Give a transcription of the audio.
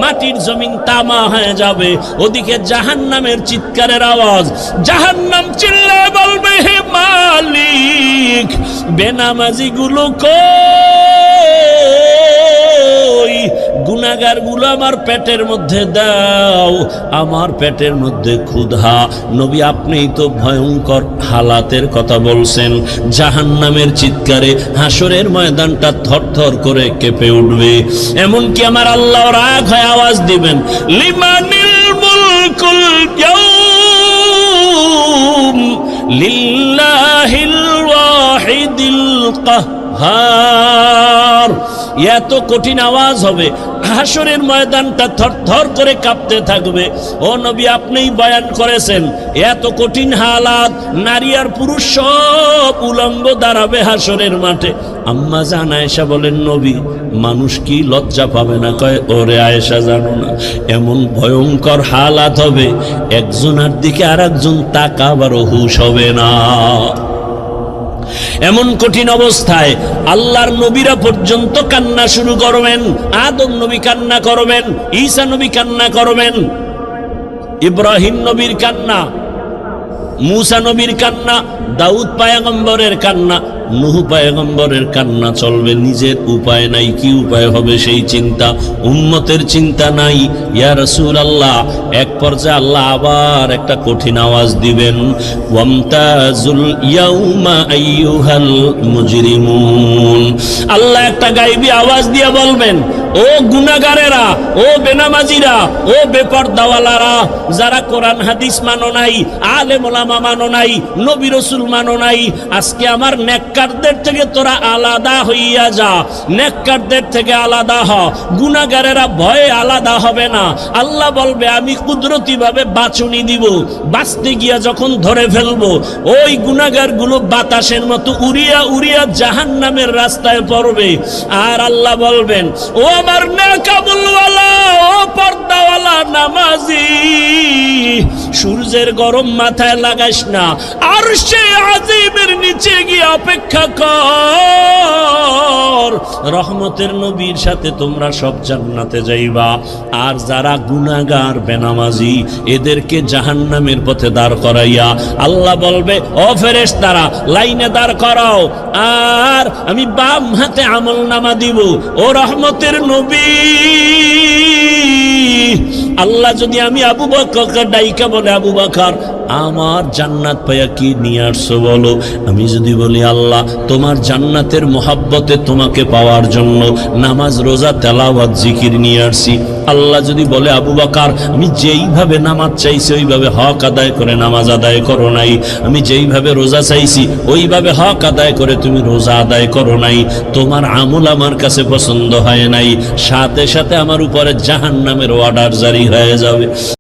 মাটির জমিন তামা হয়ে যাবে। ওদিকে জাহান্নামের চিৎকারের আওয়াজ, জাহান্নাম চিল্লায় বলবে, হে মালিক, বেনামাজি গুলো কই, গুনাহগার গুলো আমার পেটের মধ্যে দাও, আমার পেটের মধ্যে ক্ষুধা। নবী আপনিই তো ভয়ঙ্কর হালাতের কথা বলছেন। জাহান্নামের চিৎকারে হাসরের ময়দানটা থরথর করে কেঁপে উঠবে। এমনকি আমার আল্লাহ রাগ হয়ে আওয়াজ দিবেন, লিমানিল মুলকুল ইয়াউম লিল্লাহিল ওয়াহিদিল কাহ্হার। এত কঠিন আওয়াজ হবে, হাসরের ময়দানটা থরথর করে কাঁপতে থাকবে। ও নবী আপনিই বয়ান করেছেন, এত কঠিন হালাত, নারী আর পুরুষ সব উলঙ্গ দাঁড়াবে হাসরের মাঠে। আম্মা জান আয়েশা বলেন, নবী মানুষ কি লজ্জা পাবে না? কয়, ওরে আয়েশা জানো না, এমন ভয়ঙ্কর হালাত হবে, একজনের দিকে আর একজন তাকাবারও হুঁশ হবে না। এমন কঠিন অবস্থায় আল্লাহর নবীরা পর্যন্ত কান্না শুরু করবেন। আদম নবী কান্না করবেন, ঈসা নবী কান্না করবেন, ইব্রাহিম নবীর কান্না, মুসা নবীর কান্না, দাউদ পয়গম্বরের কান্না, নূহ পয়গম্বরের কান্না চলবে। নিজের উপায় নাই, কি উপায় হবে সেই চিন্তা, উম্মতের চিন্তা নাই। ইয়া রাসূলুল্লাহ, এক পর্যায়ে আল্লাহ আবার একটা কঠিন আওয়াজ দিবেন, ওয়ামতাজুল ইয়াউমা আইয়ুহাল মুজরিমুন। আল্লাহ একটা গায়বী আওয়াজ দিয়ে বলবেন, ও গুনাহগারেরা, ও বেনামাজিরা, ও বেপরদাওয়ালারা, যারা কোরআন হাদিস মানো নাই, আলেম ওলামা মানো নাই, নবী রাসূল মানো নাই, আজকে আমার নেককারদের থেকে তোরা আলাদা হইয়া যা, নেককারদের থেকে আলাদা হ। গুনাহগারেরা ভয়ে আলাদা হবে না। আল্লাহ বলবে, আমি কুদরতি ভাবে বাছুনি দিব, বাঁচতে গিয়া যখন ধরে ফেলবো, ওই গুনাহগার গুলো বাতাসের মতো উড়িয়া উড়িয়া জাহান্নামের রাস্তায় পড়বে। আর আল্লাহ বলবেন, ও আমার নেকাবুলওয়ালা, ও পর্দাওয়ালা নামাজি, সূর্যের গরম মাথায় লাগাইস না, আরশে আজিমের নিচে গিয়ে অপেক্ষা কর, রহমতের নবীর সাথে তোমরা সব জান্নাতে যাইবা। আর যারা গুনাহগার বেনামাজি, এদেরকে জাহান্নামের পথে দাঁড় করাইয়া আল্লাহ বলবে, ও ফেরেশতারা লাইনে দাঁড় করাও, আর আমি বাম হাতে আমলনামা দিব। ও রহমতের নবী, আল্লাহ যদি আমি আবু বকরকে ডাইকা বলে, আবু বকর আমার জান্নাত পাইয়া কি নিয়ে আসছো বলো, আমি যদি বলি আল্লাহ তোমার জান্নাতের মোহাব্বতে তোমাকে পাওয়ার জন্য নামাজ রোজা তেলাওয়াত জিকির নিয়ে আসছি, আল্লাহ যদি বলে আবু বকর আমি যেইভাবে নামাজ চাইছি ওইভাবে হক আদায় করে নামাজ আদায় করো নাই, আমি যেইভাবে রোজা চাইছি ওইভাবে হক আদায় করে তুমি রোজা আদায় করো নাই, তোমার আমল আমার কাছে পছন্দ হয় নাই, সাথে সাথে আমার উপরে জাহান্নামের অর্ডার জারি হয়ে যাবে।